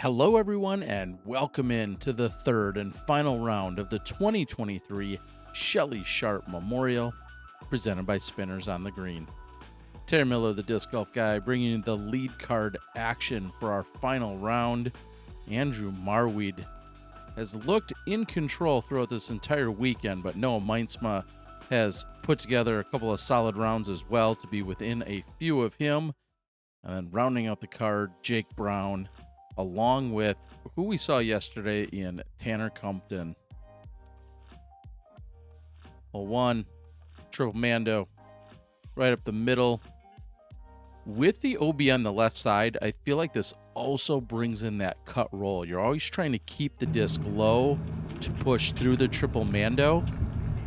Hello, everyone, and welcome in to the third and final round of the 2023 Shelly Sharpe Memorial, presented by Spinners on the Green. Terry Miller, the Disc Golf Guy, bringing you the lead card action for our final round. Andrew Marwede has looked in control throughout this entire weekend, but Noah Meintsma has put together a couple of solid rounds as well to be within a few of him. And then rounding out the card, Jake Brown, along with who we saw yesterday in Tanner Cumpton. Hole one, triple Mando, right up the middle. With the OB on the left side, I feel like this also brings in that cut roll. You're always trying to keep the disc low to push through the triple Mando.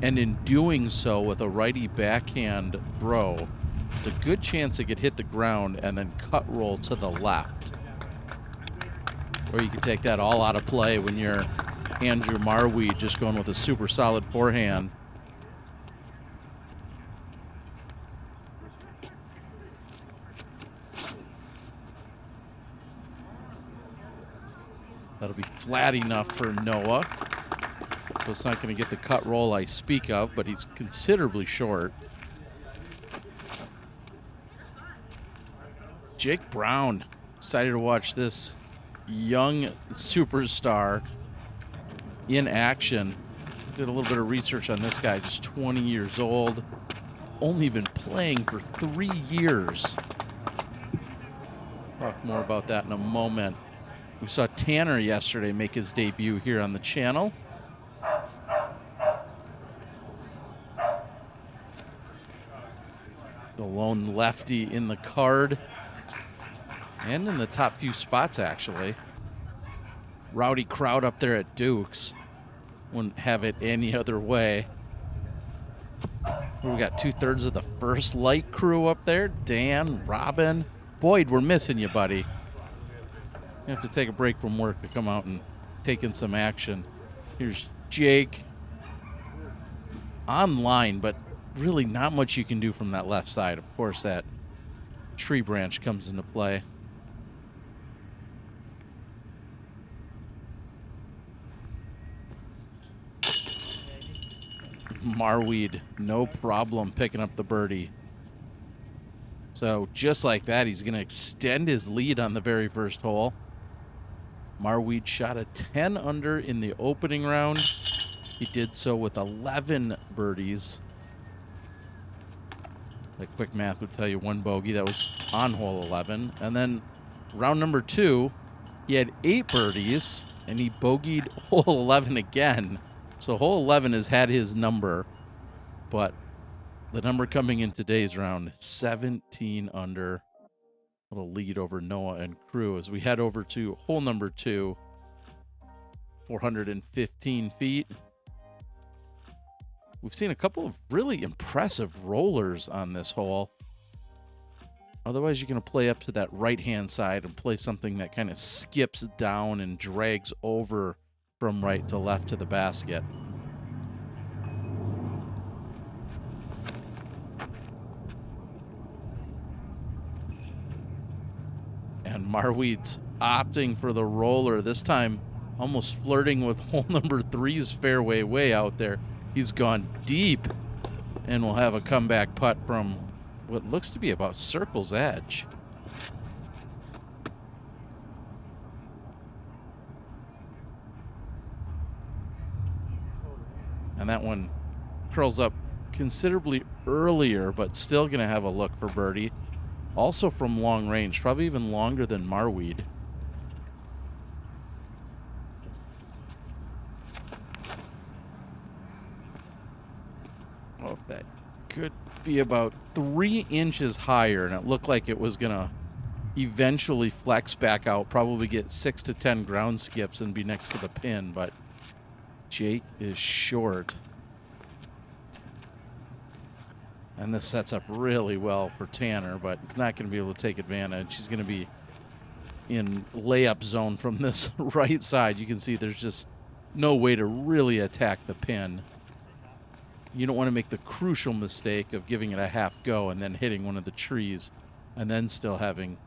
And in doing so with a righty backhand throw, it's a good chance it could hit the ground and then cut roll to the left. Or you can take that all out of play when you're Andrew Marwede just going with a super solid forehand. That'll be flat enough for Noah. So it's not going to get the cut roll I speak of, but he's considerably short. Jake Brown, excited to watch this young superstar in action. Did a little bit of research on this guy, just 20 years old, only been playing for 3 years. Talk more about that in a moment. We saw Tanner yesterday make his debut here on the channel. The lone lefty in the card. And in the top few spots, actually. Rowdy crowd up there at Duke's. Wouldn't have it any other way. We got 2/3 of the First Light crew up there. Dan, Robin. Boyd, we're missing you, buddy. You have to take a break from work to come out and take in some action. Here's Jake. Online, but really not much you can do from that left side. Of course, that tree branch comes into play. Marwede, no problem picking up the birdie. So just like that, he's going to extend his lead on the very first hole. Marwede shot a 10 under in the opening round. He did so with 11 birdies. That quick math would tell you one bogey. That was on hole 11. And then round number 2, he had 8 birdies, and he bogeyed hole 11 again. So hole 11 has had his number, but the number coming in today's round, 17 under. Little lead over Noah and crew as we head over to hole number 2, 415 feet. We've seen a couple of really impressive rollers on this hole. Otherwise, you're going to play up to that right-hand side and play something that kind of skips down and drags over from right to left to the basket. And Marwede's opting for the roller, this time almost flirting with hole number 3's fairway way out there. He's gone deep and will have a comeback putt from what looks to be about circle's edge. And that one curls up considerably earlier, but still going to have a look for birdie. Also from long range, probably even longer than Marwede. Oh, if that could be about 3 inches higher, and it looked like it was going to eventually flex back out, probably get 6 to 10 ground skips and be next to the pin, but Jake is short. And this sets up really well for Tanner, but he's not going to be able to take advantage. He's going to be in layup zone from this right side. You can see there's just no way to really attack the pin. You don't want to make the crucial mistake of giving it a half go and then hitting one of the trees and then still having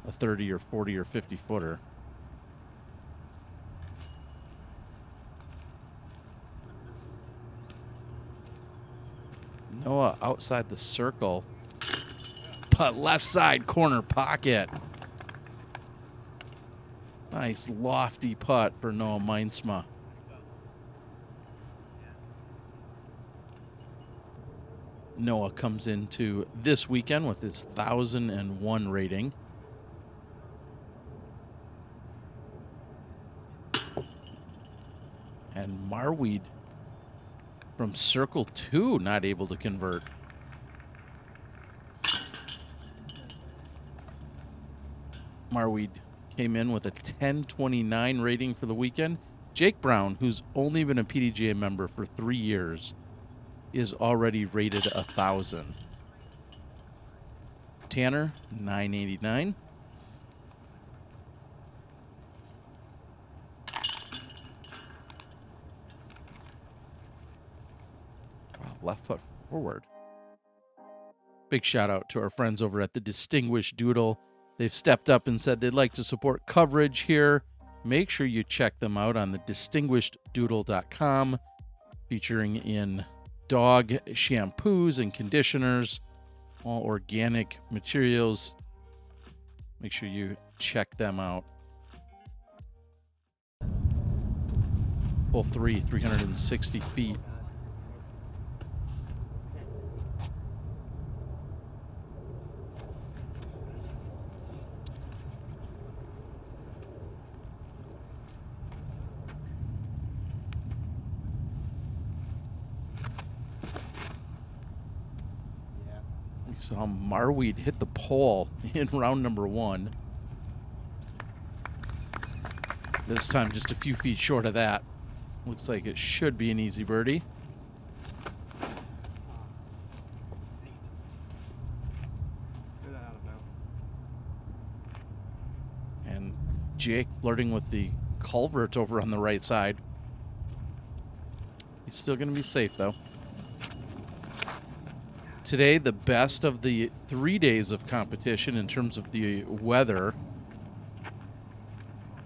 a 30 or 40 or 50 footer. Noah outside the circle. But left side corner pocket. Nice lofty putt for Noah Meintsma. Noah comes into this weekend with his 1,001 rating. And Marwede from circle 2 not able to convert. Marwede came in with a 1029 rating for the weekend. Jake Brown, who's only been a PDGA member for 3 years, is already rated 1,000. Tanner, 989. Wow, left foot forward. Big shout out to our friends over at the Distinguished Doodle. They've stepped up and said they'd like to support coverage here. Make sure you check them out on the distinguisheddoodle.com, featuring in dog shampoos and conditioners, all organic materials. Make sure you check them out. Hole 3, 360 feet. We saw Marwede hit the pole in round number 1. This time just a few feet short of that. Looks like it should be an easy birdie. And Jake flirting with the culvert over on the right side. He's still going to be safe, though. Today, the best of the 3 days of competition in terms of the weather.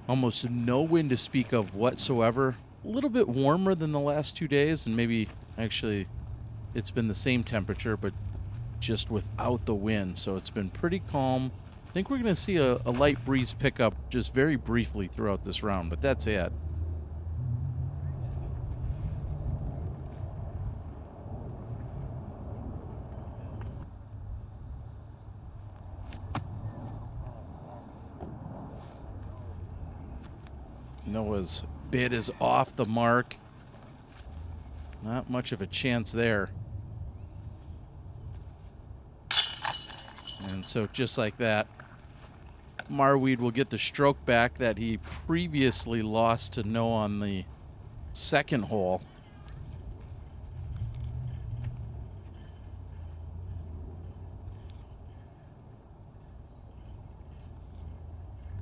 Almost no wind to speak of whatsoever. A little bit warmer than the last 2 days, and maybe actually it's been the same temperature, but just without the wind. So it's been pretty calm. I think we're going to see a light breeze pick up just very briefly throughout this round, but that's it. Noah's bid is off the mark. Not much of a chance there. And so just like that, Marwede will get the stroke back that he previously lost to Noah on the second hole.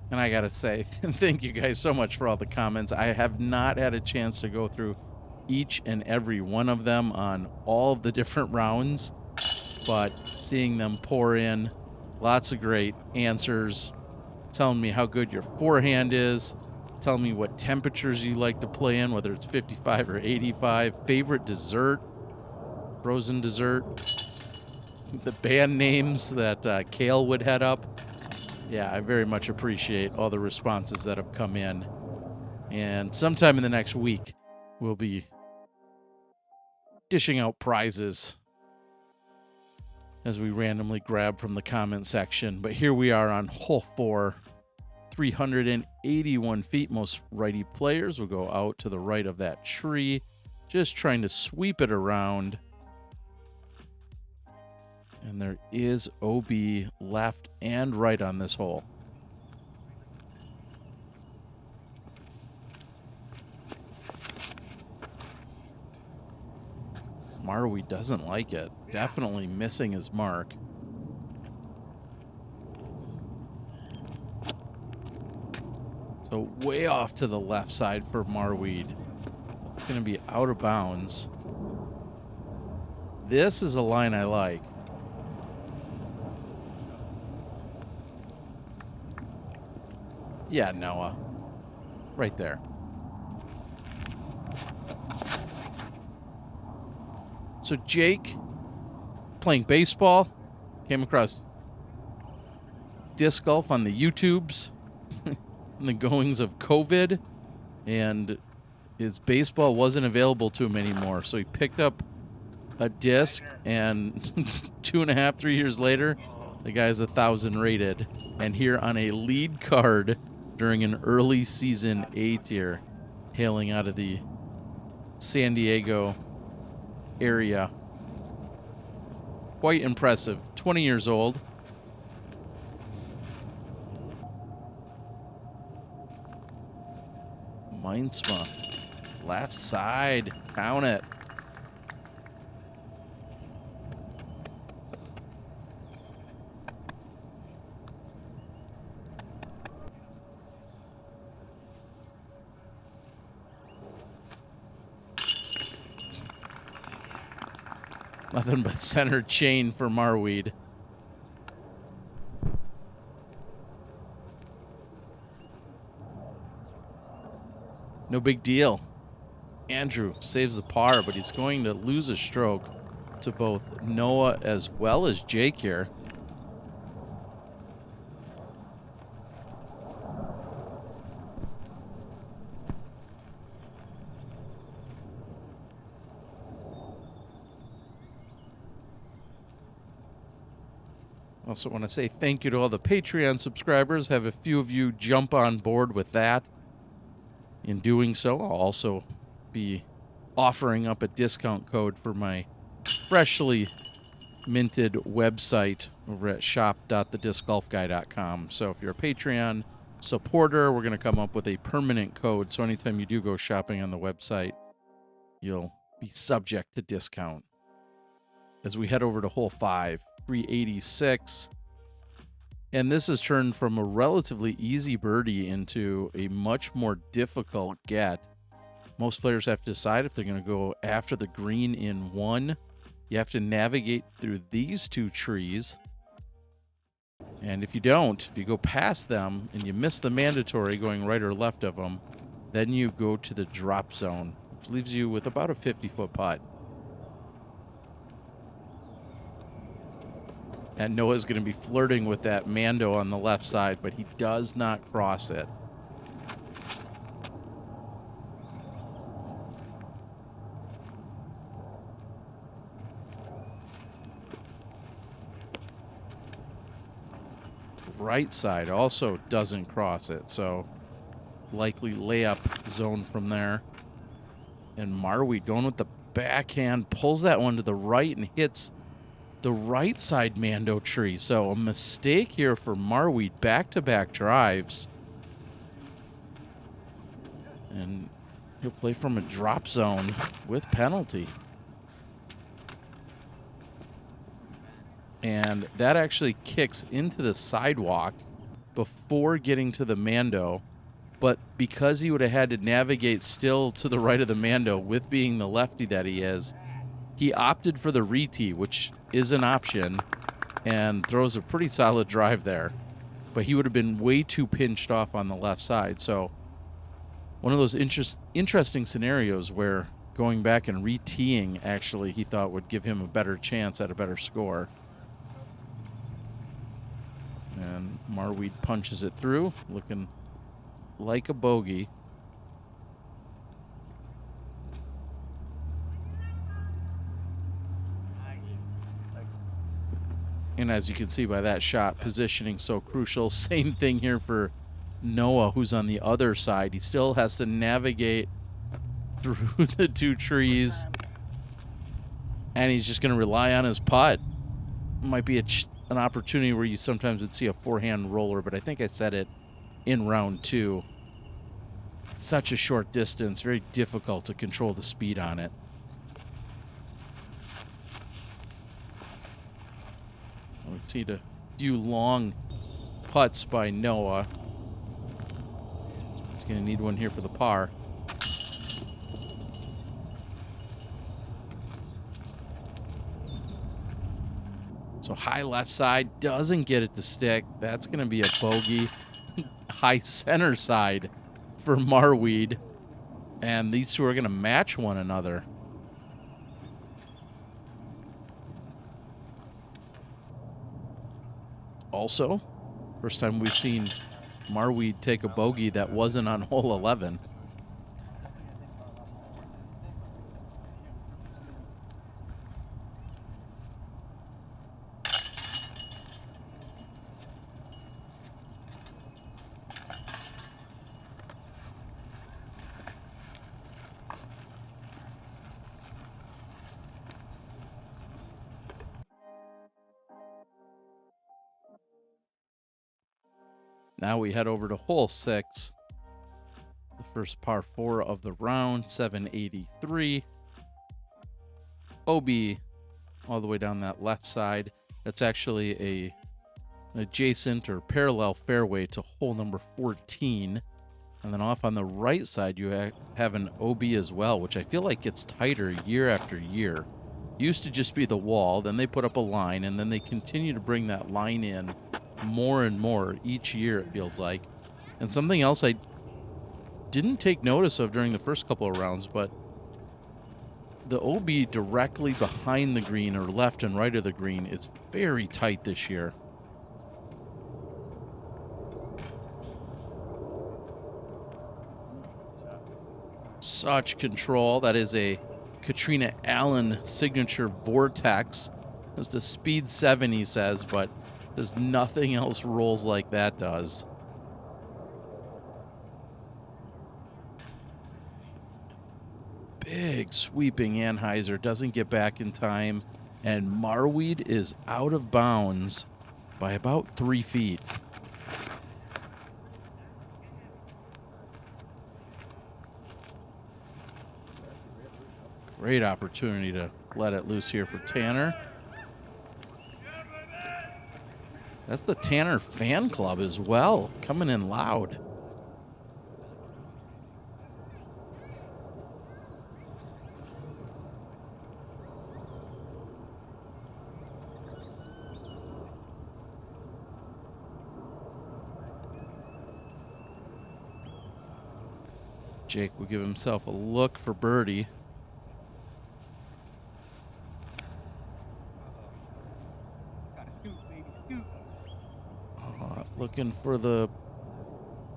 And I got to say, thank you guys so much for all the comments. I have not had a chance to go through each and every one of them on all of the different rounds, but seeing them pour in, lots of great answers, telling me how good your forehand is, telling me what temperatures you like to play in, whether it's 55 or 85, favorite dessert, frozen dessert, the band names that Kale would head up. Yeah, I very much appreciate all the responses that have come in. And sometime in the next week, we'll be dishing out prizes as we randomly grab from the comment section. But here we are on hole 4, 381 feet. Most righty players will go out to the right of that tree, just trying to sweep it around. And there is OB left and right on this hole. Marwede doesn't like it. Definitely missing his mark. So way off to the left side for Marwede. It's going to be out of bounds. This is a line I like. Yeah, Noah. Right there. So Jake playing baseball. Came across disc golf on the YouTubes in the goings of COVID, and his baseball wasn't available to him anymore. So he picked up a disc, and 2.5, 3 years later, the guy's 1,000 rated, and here on a lead card during an early season A tier, hailing out of the San Diego area. Quite impressive. 20 years old. Meintsma. Left side. Count it. Nothing but center chain for Marwede. No big deal. Andrew saves the par, but he's going to lose a stroke to both Noah as well as Jake here. Also want to say thank you to all the Patreon subscribers. Have a few of you jump on board with that. In doing so, I'll also be offering up a discount code for my freshly minted website over at shop.thediscgolfguy.com. So if you're a Patreon supporter, we're going to come up with a permanent code. So anytime you do go shopping on the website, you'll be subject to discount. As we head over to hole 5, 386. And this has turned from a relatively easy birdie into a much more difficult get. Most players have to decide if they're going to go after the green in one. You have to navigate through these two trees. And if you don't, if you go past them and you miss the mandatory going right or left of them, then you go to the drop zone, which leaves you with about a 50-foot putt. And Noah's going to be flirting with that Mando on the left side, but he does not cross it. Right side also doesn't cross it, so likely layup zone from there. And Marwede going with the backhand, pulls that one to the right and hits the right side Mando tree. So a mistake here for Marwede. Back-to-back drives. And he'll play from a drop zone with penalty. And that actually kicks into the sidewalk before getting to the Mando. But because he would have had to navigate still to the right of the Mando with being the lefty that he is, he opted for the re-tee, which is an option, and throws a pretty solid drive there. But he would have been way too pinched off on the left side. So one of those interesting scenarios where going back and re-teeing actually he thought would give him a better chance at a better score. And Marwede punches it through, looking like a bogey. And as you can see by that shot, positioning so crucial. Same thing here for Noah, who's on the other side. He still has to navigate through the two trees. And he's just going to rely on his putt. Might be an opportunity where you sometimes would see a forehand roller, but I think I said it in round 2. Such a short distance, very difficult to control the speed on it. We've seen a few long putts by Noah. He's going to need one here for the par. So high left side, doesn't get it to stick. That's going to be a bogey. High center side for Marwede. And these two are going to match one another. Also, first time we've seen Marwede take a bogey that wasn't on hole 11. Now we head over to hole 6, the first par 4 of the round, 783. OB all the way down that left side. That's actually an adjacent or parallel fairway to hole number 14. And then off on the right side, you have an OB as well, which I feel like gets tighter year after year. Used to just be the wall, then they put up a line, and then they continue to bring that line in more and more each year, it feels like. And something else I didn't take notice of during the first couple of rounds, but the OB directly behind the green, or left and right of the green, is very tight this year. Such control. That is a Katrina Allen signature vortex. It's the speed 7, he says, but there's nothing else rolls like that does. Big sweeping Anheuser, doesn't get back in time, and Marwede is out of bounds by about 3 feet. Great opportunity to let it loose here for Tanner. That's the Tanner fan club as well, coming in loud. Jake will give himself a look for birdie. Looking for the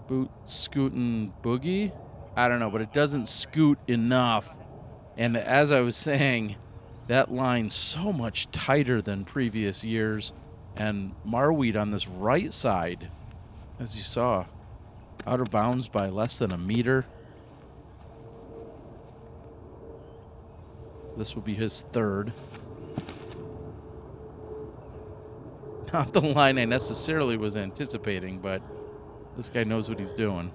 boot scooting boogie. I don't know, but it doesn't scoot enough. And as I was saying, that line's so much tighter than previous years. And Marwede on this right side, as you saw, out of bounds by less than a meter. This will be his third. Not the line I necessarily was anticipating, but this guy knows what he's doing.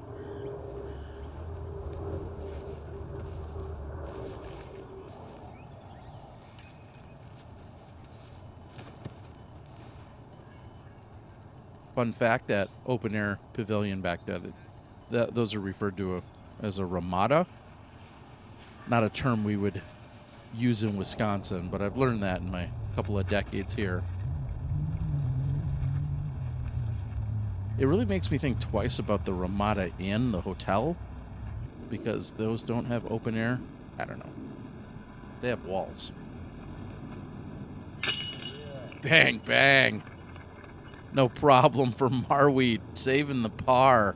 Fun fact, that open air pavilion back there, those are referred to as a ramada. Not a term we would use in Wisconsin, but I've learned that in my couple of decades here. It really makes me think twice about the Ramada Inn, the hotel, because those don't have open air. I don't know. They have walls. Bang, bang. No problem for Marwede, saving the par.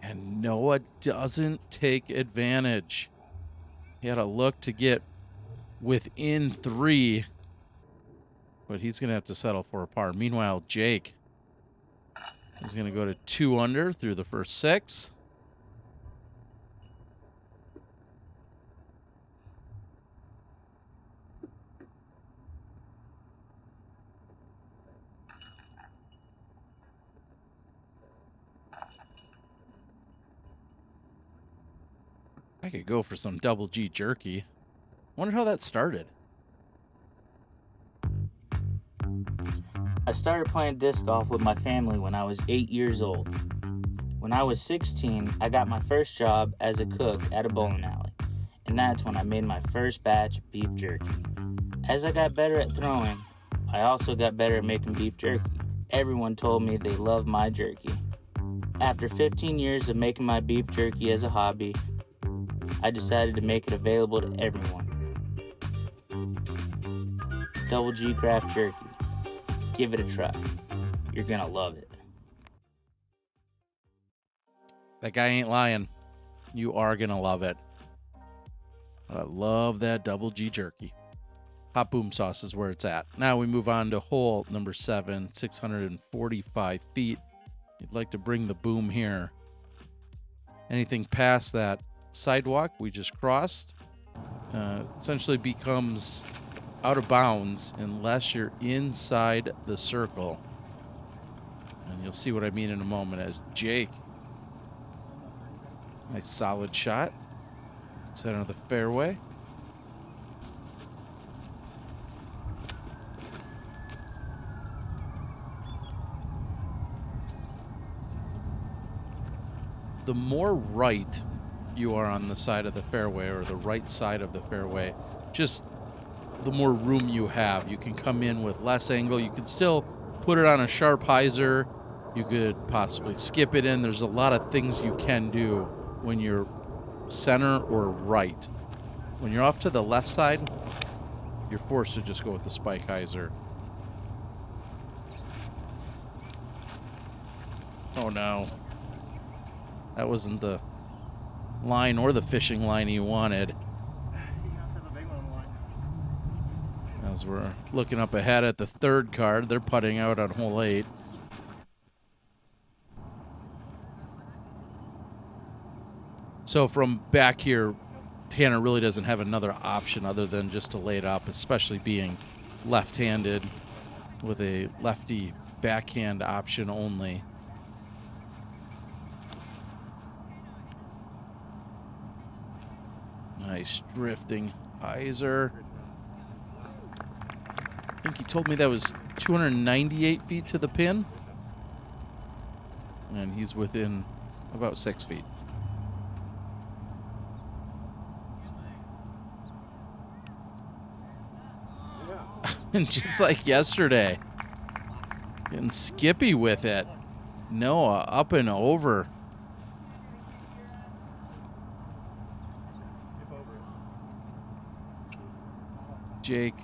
And Noah doesn't take advantage. He had a look to get within 3, but he's going to have to settle for a par. Meanwhile, Jake is going to go to 2 under through the first 6. I could go for some double G jerky. Wonder how that started. I started playing disc golf with my family when I was 8 years old. When I was 16, I got my first job as a cook at a bowling alley, and that's when I made my first batch of beef jerky. As I got better at throwing, I also got better at making beef jerky. Everyone told me they loved my jerky. After 15 years of making my beef jerky as a hobby, I decided to make it available to everyone. Double G Craft Jerky. Give it a try. You're gonna love it. That guy ain't lying. You are going to love it. I love that Double G jerky. Hot boom sauce is where it's at. Now we move on to hole number 7, 645 feet. You'd like to bring the boom here. Anything past that sidewalk we just crossed essentially becomes out of bounds unless you're inside the circle. And you'll see what I mean in a moment as Jake. Nice solid shot. Center of the fairway. The more right you are on the side of the fairway or the right side of the fairway, just the more room you have. You can come in with less angle. You can still put it on a sharp hyzer. You could possibly skip it in. There's a lot of things you can do when you're center or right. When you're off to the left side, you're forced to just go with the spike hyzer. Oh no. That wasn't the line or the fishing line he wanted. As we're looking up ahead at the third card, they're putting out on hole 8. So from back here, Tanner really doesn't have another option other than just to lay it up, especially being left-handed with a lefty backhand option only. Nice drifting hyzer. I think he told me that was 298 feet to the pin. And he's within about 6 feet. And just like yesterday, getting skippy with it. Noah up and over. Jake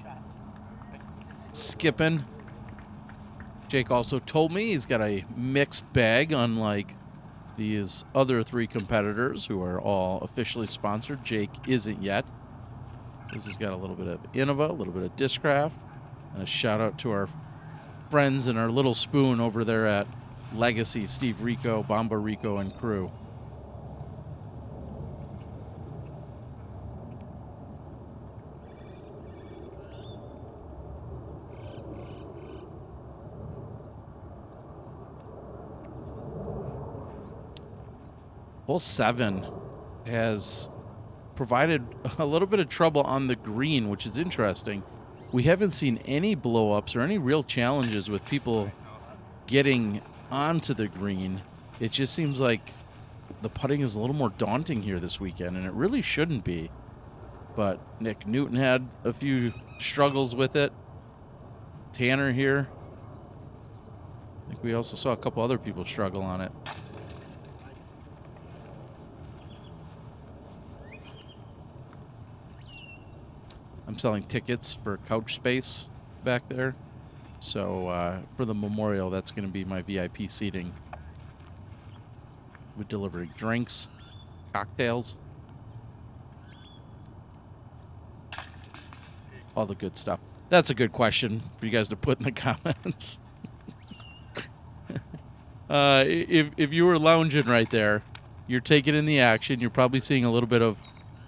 skipping. Jake also told me he's got a mixed bag, unlike these other 3 competitors who are all officially sponsored. Jake isn't yet. This has got a little bit of Innova, a little bit of Discraft. And a shout out to our friends and our little spoon over there at Legacy, Steve Rico, Bomba Rico, and crew. Hole 7 has provided a little bit of trouble on the green, which is interesting. We haven't seen any blow-ups or any real challenges with people getting onto the green. It just seems like the putting is a little more daunting here this weekend, and it really shouldn't be. But Nick Newton had a few struggles with it. Tanner here. I think we also saw a couple other people struggle on it. I'm selling tickets for couch space back there. So for the memorial, that's going to be my VIP seating. We're delivering drinks, cocktails, all the good stuff. That's a good question for you guys to put in the comments. If you were lounging right there, you're taking in the action. You're probably seeing a little bit of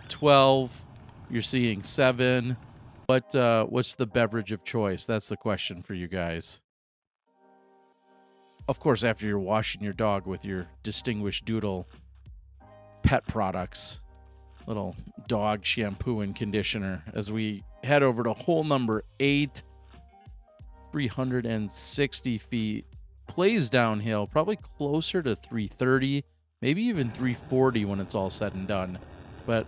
12. You're seeing 7. What's the beverage of choice? That's the question for you guys. Of course, after you're washing your dog with your Distinguished Doodle pet products, little dog shampoo and conditioner, as we head over to hole number 8, 360 feet, plays downhill, probably closer to 330, maybe even 340 when it's all said and done, but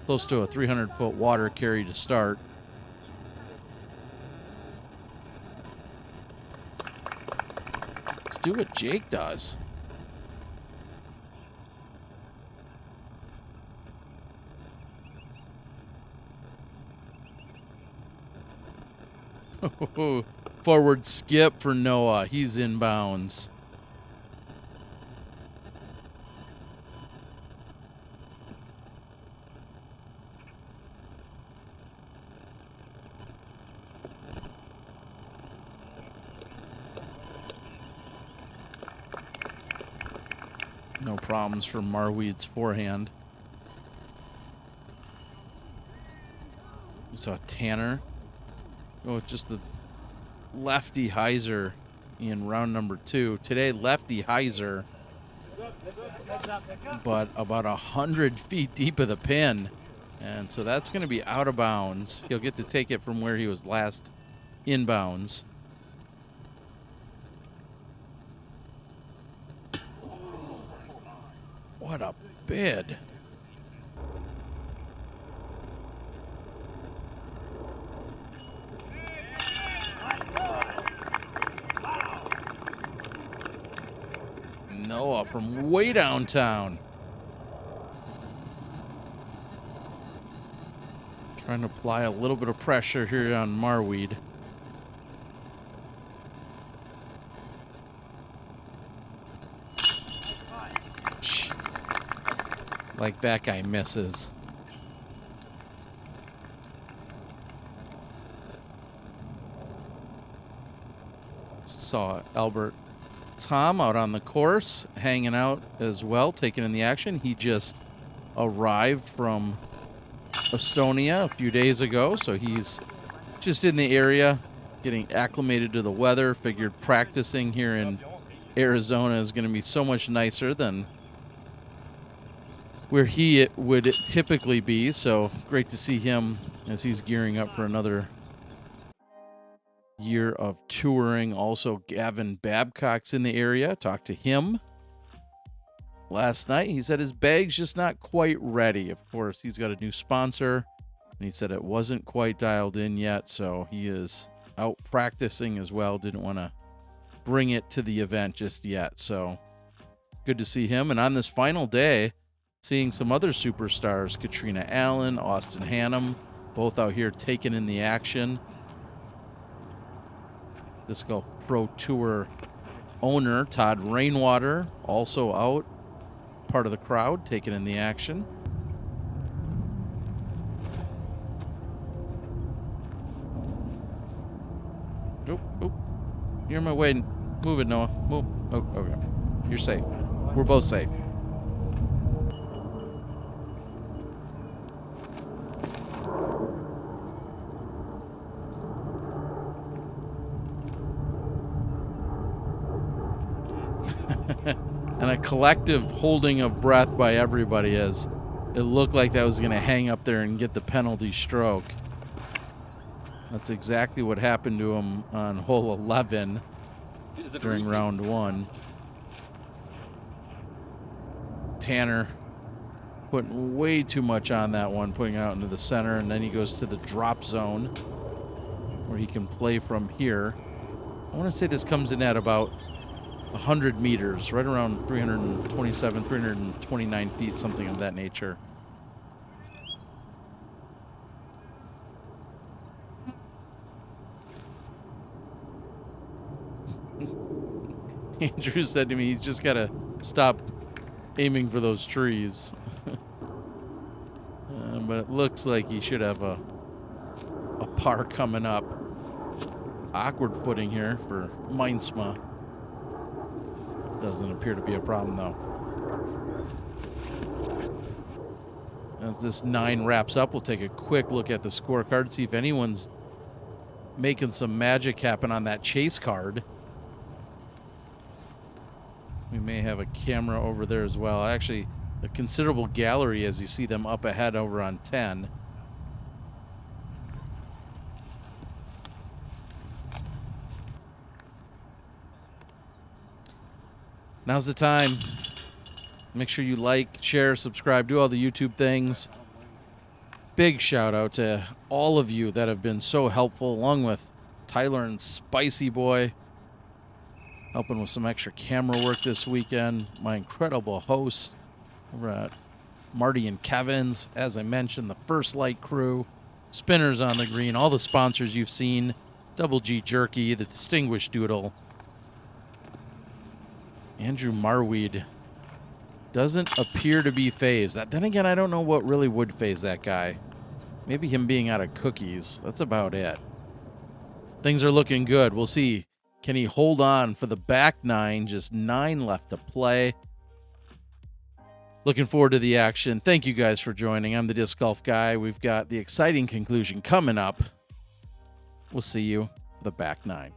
close to a 300-foot water carry to start. Let's do what Jake does. Forward skip for Noah. He's inbounds. No problems for Marwede's forehand. We saw Tanner go with just the lefty hyzer in round number 2. Today, lefty hyzer, but about 100 feet deep of the pin. And so that's going to be out of bounds. He'll get to take it from where he was last inbounds. What a bid. Noah from way downtown. Trying to apply a little bit of pressure here on Marwede. Like that guy misses. Saw Albert Tom out on the course, hanging out as well, taking in the action. He just arrived from Estonia a few days ago, so he's just in the area, getting acclimated to the weather. Figured practicing here in Arizona is going to be so much nicer than where he would typically be. So great to see him as he's gearing up for another year of touring. Also, Gavin Babcock's in the area. Talked to him last night. He said his bag's just not quite ready. Of course, he's got a new sponsor, and he said it wasn't quite dialed in yet, so he is out practicing as well. Didn't want to bring it to the event just yet, so good to see him. And on this final day, seeing some other superstars, Katrina Allen, Austin Hannum, both out here taking in the action. Disc Golf Pro Tour owner Todd Rainwater also out, part of the crowd, taking in the action. Oh, you're in my way. Move it, Noah. Move. Oh, okay. You're safe. We're both safe. And a collective holding of breath by everybody as it looked like that was going to hang up there and get the penalty stroke. That's exactly what happened to him on hole 11 during round 1. Tanner putting way too much on that one, putting it out into the center, and then he goes to the drop zone where he can play from here. I want to say this comes in at about 100 meters, right around 327, 329 feet, something of that nature. Andrew said to me, he's just got to stop aiming for those trees. But it looks like he should have a par coming up. Awkward footing here for Meintsma. Doesn't appear to be a problem, though. As this 9 wraps up, we'll take a quick look at the scorecard, see if anyone's making some magic happen on that chase card. We may have a camera over there as well. Actually, a considerable gallery as you see them up ahead over on 10. Now's the time. Make sure you like, share, subscribe, do all the YouTube things. Big shout out to all of you that have been so helpful, along with Tyler and Spicy Boy, helping with some extra camera work this weekend. My incredible hosts over at Marty and Kevin's. As I mentioned, the First Light crew, Spinners on the Green, all the sponsors you've seen Double G Jerky, the Distinguished Doodle. Andrew Marwede doesn't appear to be phased. Then again, I don't know what really would phase that guy. Maybe him being out of cookies. That's about it. Things are looking good. We'll see. Can he hold on for the back 9? Just 9 left to play. Looking forward to the action. Thank you guys for joining. I'm the Disc Golf Guy. We've got the exciting conclusion coming up. We'll see you for the back 9.